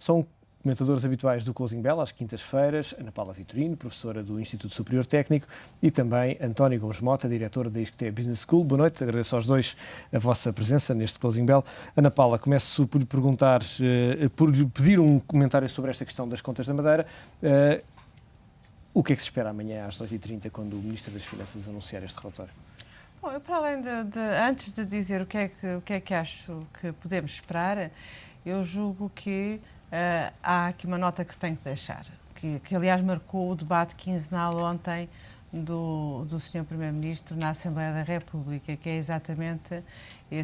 São comentadores habituais do Closing Bell, às quintas-feiras, Ana Paula Vitorino, professora do Instituto Superior Técnico, e também António Gomes Mota, diretor da ISCTE Business School. Boa noite, agradeço aos dois a vossa presença neste Closing Bell. Ana Paula, começo por lhe perguntar, por lhe pedir um comentário sobre esta questão das contas da Madeira. O que é que se espera amanhã às 18h30, quando o Ministro das Finanças anunciar este relatório? Bom, eu, para além antes de dizer o que é que acho que podemos esperar, eu julgo que há aqui uma nota que se tem que deixar, que aliás marcou o debate quinzenal ontem do Sr. Primeiro-Ministro na Assembleia da República, que é exatamente,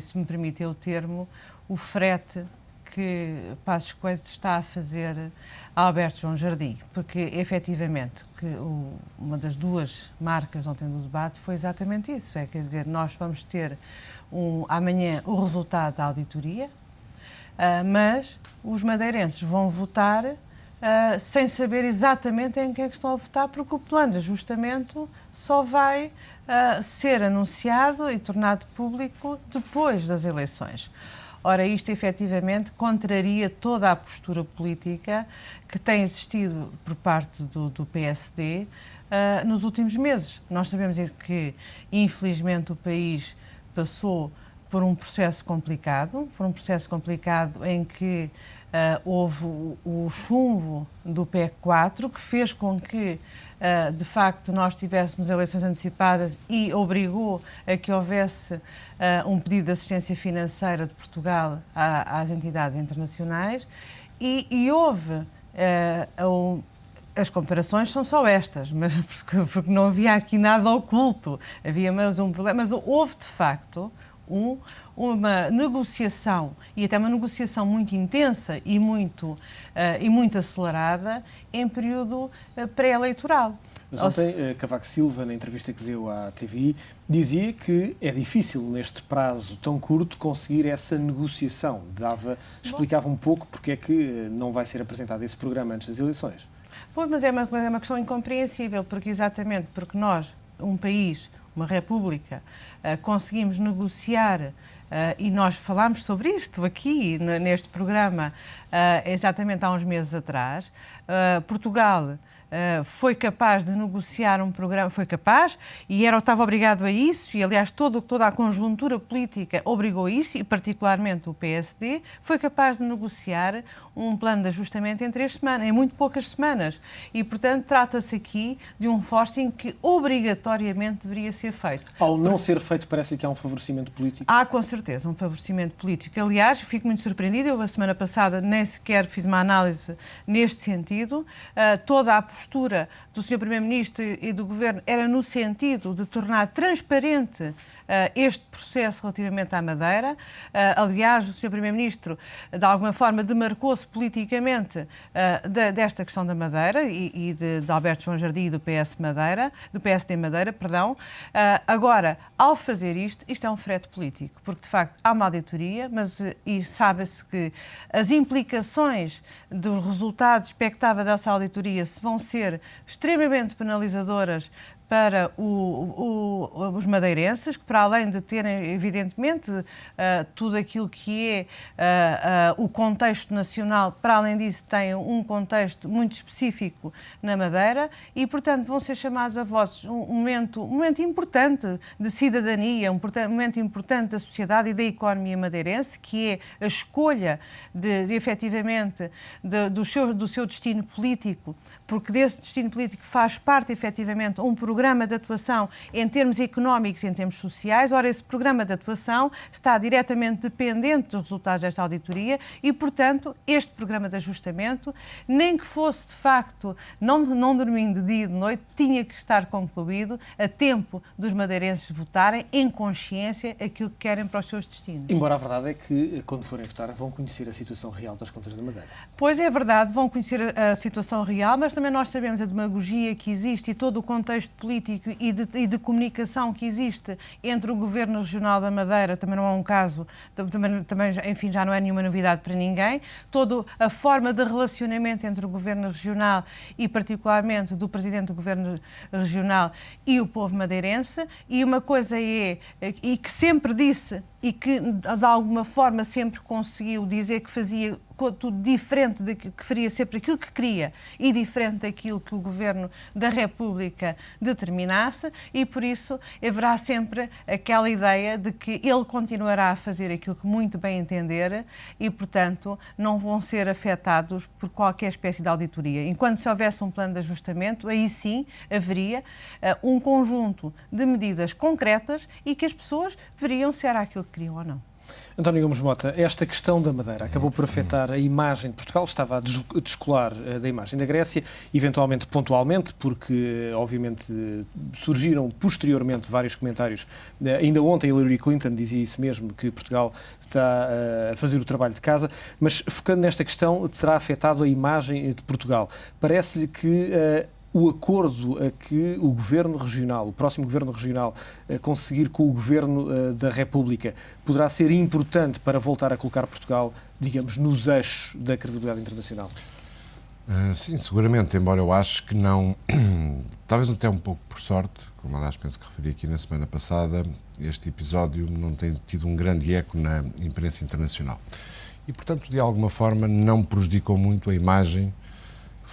se me permite o termo, o frete que Passos Coelho está a fazer a Alberto João Jardim, porque efetivamente uma das duas marcas ontem do debate foi exatamente isso, quer dizer, nós vamos ter amanhã o resultado da auditoria, mas os madeirenses vão votar sem saber exatamente em quem é que estão a votar, porque o plano de ajustamento só vai ser anunciado e tornado público depois das eleições. Ora, isto efetivamente contraria toda a postura política que tem existido por parte do PSD nos últimos meses. Nós sabemos que, infelizmente, o país passou por um processo complicado em que houve o chumbo do PEC 4, que fez com que, de facto, nós tivéssemos eleições antecipadas e obrigou a que houvesse um pedido de assistência financeira de Portugal às entidades internacionais e houve... As comparações são só estas, mas porque não havia aqui nada oculto, havia mais um problema, mas houve, de facto, uma negociação, e até uma negociação muito intensa e muito acelerada em período pré-eleitoral. Mas ontem, Cavaco Silva, na entrevista que deu à TVI, dizia que é difícil, neste prazo tão curto, conseguir essa negociação. Explicava um pouco porque é que não vai ser apresentado esse programa antes das eleições. Pois, mas é uma questão incompreensível, porque exatamente porque nós, um país, uma república, conseguimos negociar, e nós falámos sobre isto aqui, neste programa, exatamente há uns meses atrás. Portugal foi capaz de negociar um programa, e estava obrigado a isso, e aliás toda a conjuntura política obrigou isso, e particularmente o PSD, foi capaz de negociar um plano de ajustamento em 3 semanas, em muito poucas semanas. E, portanto, trata-se aqui de um forcing que obrigatoriamente deveria ser feito. Ao não ser feito, parece que há um favorecimento político? Há, com certeza, um favorecimento político. Aliás, fico muito surpreendida, eu a semana passada nem sequer fiz uma análise neste sentido. Toda a postura do Sr. Primeiro-Ministro e do Governo era no sentido de tornar transparente este processo relativamente à Madeira. Aliás, o Sr. Primeiro-Ministro, de alguma forma, demarcou-se politicamente desta questão da Madeira e de Alberto João Jardim e do PSD Madeira, perdão. Agora, ao fazer isto é um frete político, porque, de facto, há uma auditoria, e sabe-se que as implicações do resultado expectável dessa auditoria vão ser extremamente penalizadoras para os madeirenses, que para além de terem, evidentemente, tudo aquilo que é o contexto nacional, para além disso têm um contexto muito específico na Madeira e, portanto, vão ser chamados a vozes um momento importante de cidadania, um momento importante da sociedade e da economia madeirense, que é a escolha efetivamente, do seu destino político, porque desse destino político faz parte, efetivamente, um programa de atuação em termos económicos e em termos sociais. Ora, esse programa de atuação está diretamente dependente dos resultados desta auditoria e, portanto, este programa de ajustamento, nem que fosse, de facto, não dormindo de dia e de noite, tinha que estar concluído a tempo dos madeirenses votarem em consciência aquilo que querem para os seus destinos. Embora a verdade é que, quando forem votar, vão conhecer a situação real das contas da Madeira. Pois é verdade, vão conhecer a situação real, mas também nós sabemos a demagogia que existe e todo o contexto político e de comunicação que existe entre o Governo Regional da Madeira, também não é um caso, também, enfim, já não é nenhuma novidade para ninguém, toda a forma de relacionamento entre o Governo Regional e particularmente do Presidente do Governo Regional e o povo madeirense, e uma coisa e que sempre disse e que de alguma forma sempre conseguiu dizer que fazia tudo diferente, que faria sempre aquilo que queria e diferente daquilo que o Governo da República determinasse, e por isso haverá sempre aquela ideia de que ele continuará a fazer aquilo que muito bem entender e, portanto, não vão ser afetados por qualquer espécie de auditoria. Enquanto se houvesse um plano de ajustamento, aí sim haveria um conjunto de medidas concretas e que as pessoas veriam se era aquilo que queriam ou não. António Gomes Mota, esta questão da Madeira acabou por afetar a imagem de Portugal, estava a descolar da imagem da Grécia, eventualmente pontualmente, porque obviamente surgiram posteriormente vários comentários. Ainda ontem Hillary Clinton dizia isso mesmo, que Portugal está a fazer o trabalho de casa, mas focando nesta questão, terá afetado a imagem de Portugal. Parece-lhe que o acordo a que o Governo Regional, o próximo Governo Regional, conseguir com o Governo da República, poderá ser importante para voltar a colocar Portugal, digamos, nos eixos da credibilidade internacional? Sim, seguramente, embora eu acho que não, talvez até um pouco por sorte, como aliás penso que referi aqui na semana passada, este episódio não tem tido um grande eco na imprensa internacional. E, portanto, de alguma forma, não prejudicou muito a imagem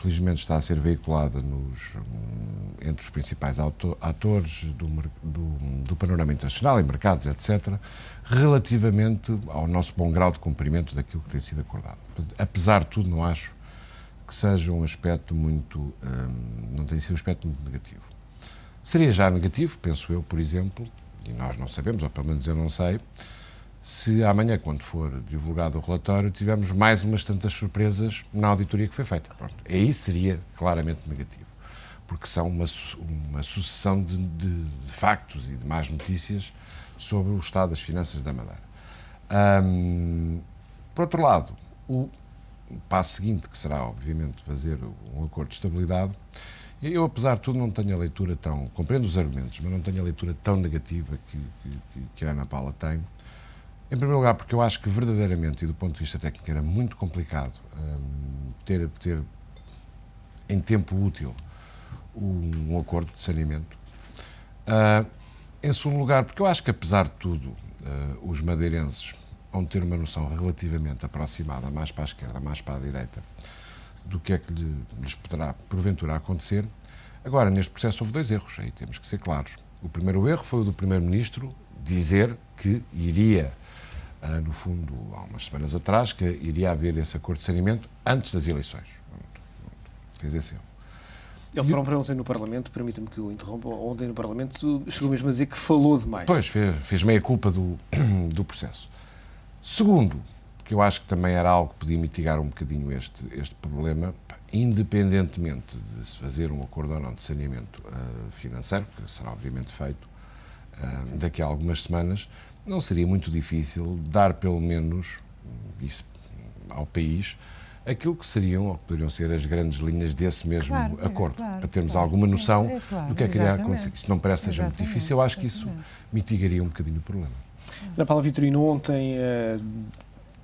felizmente está a ser veiculada entre os principais atores do panorama internacional, em mercados, etc., relativamente ao nosso bom grau de cumprimento daquilo que tem sido acordado. Apesar de tudo, não acho que seja um aspecto muito... não tem sido um aspecto muito negativo. Seria já negativo, penso eu, por exemplo, e nós não sabemos, ou pelo menos eu não sei, se amanhã, quando for divulgado o relatório, tivermos mais umas tantas surpresas na auditoria que foi feita. Pronto. Aí seria claramente negativo, porque são uma sucessão de factos e de más notícias sobre o estado das finanças da Madeira. Por outro lado, o passo seguinte, que será, obviamente, fazer um acordo de estabilidade, eu, apesar de tudo, não tenho a leitura tão... Compreendo os argumentos, mas não tenho a leitura tão negativa que a Ana Paula tem. Em primeiro lugar, porque eu acho que verdadeiramente, e do ponto de vista técnico, era muito complicado ter em tempo útil um acordo de saneamento. Em segundo lugar, porque eu acho que, apesar de tudo, os madeirenses vão ter uma noção relativamente aproximada, mais para a esquerda, mais para a direita, do que é que lhes poderá, porventura, acontecer. Agora, neste processo houve dois erros, aí temos que ser claros. O primeiro erro foi o do Primeiro-Ministro dizer que iria... no fundo, há umas semanas atrás, que iria haver esse acordo de saneamento antes das eleições. Fez esse erro. Ele próprio ontem no Parlamento, permita-me que o interrompa, ontem no Parlamento chegou mesmo a dizer que falou demais. Pois, fez meia culpa do processo. Segundo, que eu acho que também era algo que podia mitigar um bocadinho este problema, independentemente de se fazer um acordo ou não de saneamento financeiro, que será obviamente feito daqui a algumas semanas, não seria muito difícil dar, pelo menos, isso ao país, aquilo que seriam, ou que poderiam ser, as grandes linhas desse mesmo acordo, para termos alguma noção do que é que iria acontecer. Isso não me parece que seja muito difícil, eu acho que isso mitigaria um bocadinho o problema. Ana Paula Vitorino, ontem,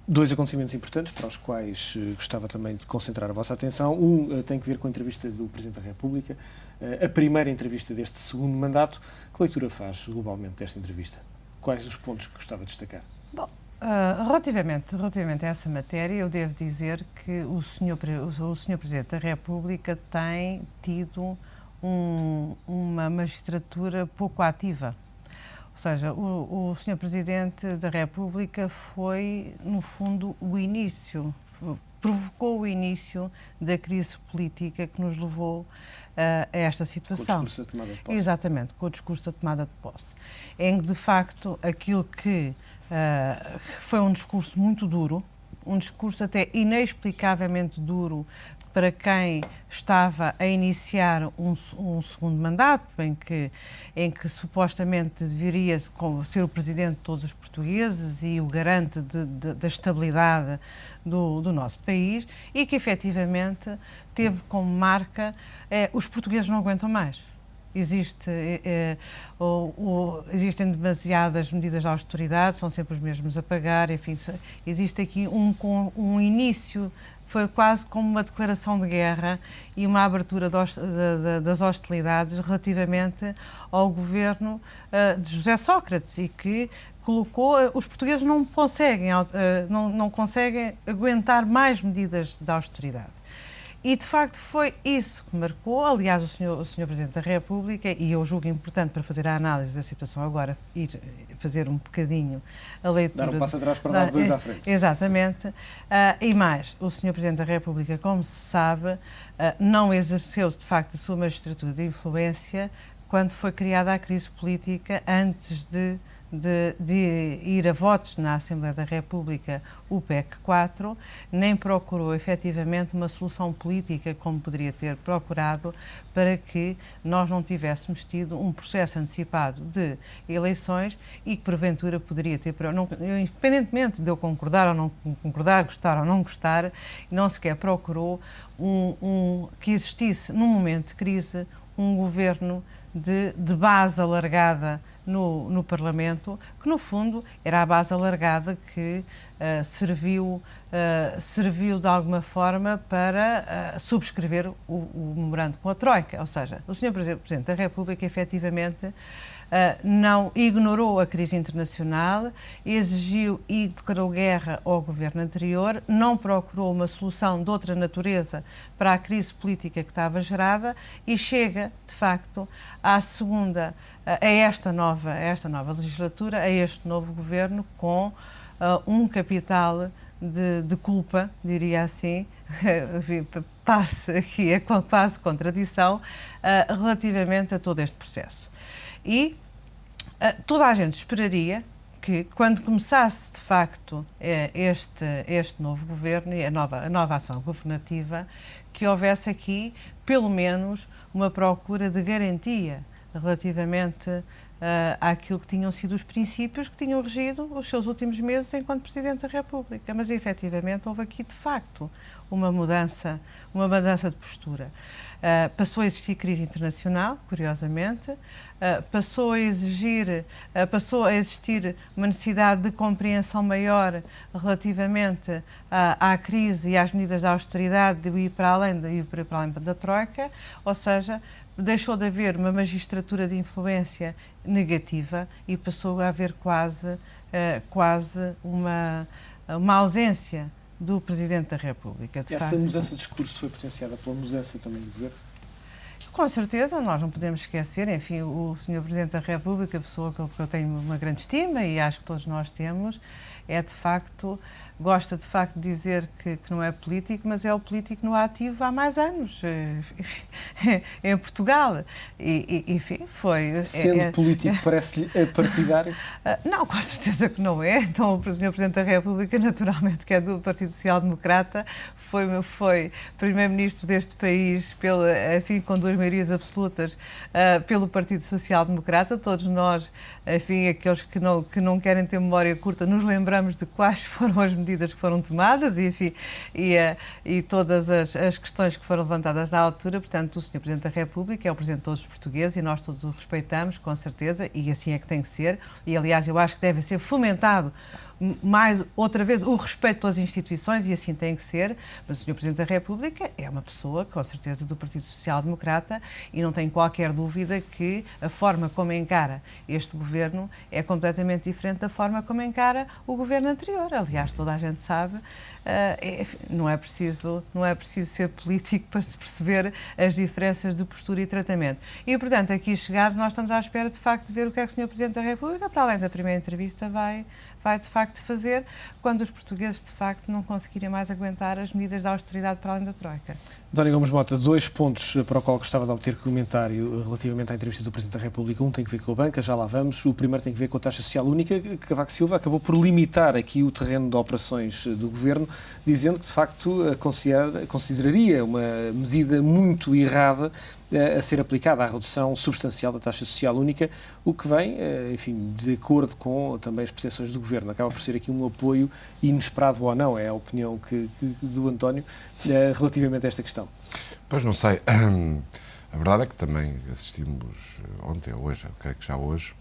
dois acontecimentos importantes para os quais gostava também de concentrar a vossa atenção. Um tem que ver com a entrevista do Presidente da República, a primeira entrevista deste segundo mandato. Que leitura faz, globalmente, desta entrevista? Quais os pontos que gostava de destacar? Bom, relativamente a essa matéria, eu devo dizer que o Sr. Presidente da República tem tido uma magistratura pouco ativa. Ou seja, o Sr. Presidente da República foi, no fundo, provocou o início da crise política que nos levou a esta situação. Com o discurso da tomada de posse. Exatamente, com o discurso da tomada de posse. Em que, de facto, aquilo que foi um discurso muito duro, um discurso até inexplicavelmente duro para quem estava a iniciar um segundo mandato, em que supostamente deveria ser o presidente de todos os portugueses e o garante da estabilidade do nosso país, e que efetivamente teve como marca os portugueses não aguentam mais. Existem demasiadas medidas de austeridade, são sempre os mesmos a pagar, enfim, existe aqui um início. Foi quase como uma declaração de guerra e uma abertura das hostilidades relativamente ao governo de José Sócrates, e que colocou, os portugues não conseguem aguentar mais medidas de austeridade. E, de facto, foi isso que marcou. Aliás, o Sr. Presidente da República, e eu julgo importante para fazer a análise da situação agora, ir fazer um bocadinho a leitura... Dar um passo atrás para dar dois à frente. Exatamente. E mais, o Sr. Presidente da República, como se sabe, não exerceu, de facto, a sua magistratura de influência quando foi criada a crise política, antes de ir a votos na Assembleia da República o PEC 4, nem procurou efetivamente uma solução política como poderia ter procurado para que nós não tivéssemos tido um processo antecipado de eleições e que porventura poderia ter, independentemente de eu concordar ou não concordar, gostar ou não gostar, não sequer procurou que existisse num momento de crise um governo de base alargada no Parlamento, que no fundo era a base alargada que serviu de alguma forma para subscrever o memorando com a Troika. Ou seja, o Sr. Presidente da República efetivamente não ignorou a crise internacional, exigiu e declarou guerra ao governo anterior, não procurou uma solução de outra natureza para a crise política que estava gerada e chega, de facto, a esta nova legislatura, a este novo governo, com um capital de culpa, diria assim, passe aqui a quase contradição, relativamente a todo este processo. E toda a gente esperaria que, quando começasse, de facto, este novo governo e a nova ação governativa, que houvesse aqui, pelo menos, uma procura de garantia relativamente àquilo que tinham sido os princípios que tinham regido os seus últimos meses enquanto Presidente da República. Mas, efetivamente, houve aqui, de facto, uma mudança de postura. Passou a existir crise internacional, curiosamente, passou a existir uma necessidade de compreensão maior relativamente à crise e às medidas de austeridade de ir para além da Troika, ou seja, deixou de haver uma magistratura de influência negativa e passou a haver quase uma ausência do Presidente da República. Essa mudança de discurso foi potenciada pela mudança também do governo? Com certeza, nós não podemos esquecer, enfim, o Sr. Presidente da República, a pessoa que eu tenho uma grande estima e acho que todos nós temos, gosta de facto de dizer que não é político, mas é o político no ativo há mais anos, em Portugal. E enfim, foi... Sendo político, parece-lhe partidário? Não, com certeza que não é. Então, o Sr. Presidente da República, naturalmente, que é do Partido Social Democrata, foi Primeiro-Ministro deste país, enfim, com 2 maiorias absolutas, pelo Partido Social Democrata. Todos nós, enfim, aqueles que não querem ter memória curta, nos lembramos de quais foram as medidas que foram tomadas e, enfim, e todas as questões que foram levantadas na altura. Portanto, o Sr. Presidente da República é o Presidente de todos os portugueses e nós todos o respeitamos, com certeza, e assim é que tem que ser. E, aliás, eu acho que deve ser fomentado mais outra vez o respeito pelas instituições e assim tem que ser, mas o Sr. Presidente da República é uma pessoa, com certeza, do Partido Social Democrata e não tenho qualquer dúvida que a forma como encara este governo é completamente diferente da forma como encara o governo anterior. Aliás, toda a gente sabe, não é preciso ser político para se perceber as diferenças de postura e tratamento. E, portanto, aqui chegados, nós estamos à espera, de facto, de ver o que é que o Sr. Presidente da República, para além da primeira entrevista, vai de facto fazer quando os portugueses de facto não conseguirem mais aguentar as medidas de austeridade para além da Troika. António Gomes Mota, 2 pontos para o qual gostava de obter comentário relativamente à entrevista do Presidente da República. Um tem que ver com a banca, já lá vamos. O primeiro tem que ver com a taxa social única, que Cavaco Silva acabou por limitar aqui o terreno de operações do Governo, dizendo que de facto consideraria uma medida muito errada a ser aplicada à redução substancial da taxa social única, o que vem, enfim, de acordo com também as pretensões do Governo. Acaba por ser aqui um apoio inesperado ou não, é a opinião do António relativamente a esta questão. Pois não sei. A verdade é que também assistimos ontem ou hoje, eu creio que já hoje,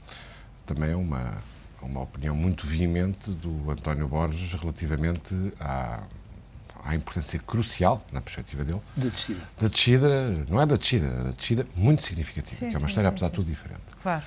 também a uma opinião muito veemente do António Borges relativamente à importância crucial, na perspectiva dele, da descida, não é da descida muito significativa, sim, que é uma história, apesar de tudo, diferente. Claro.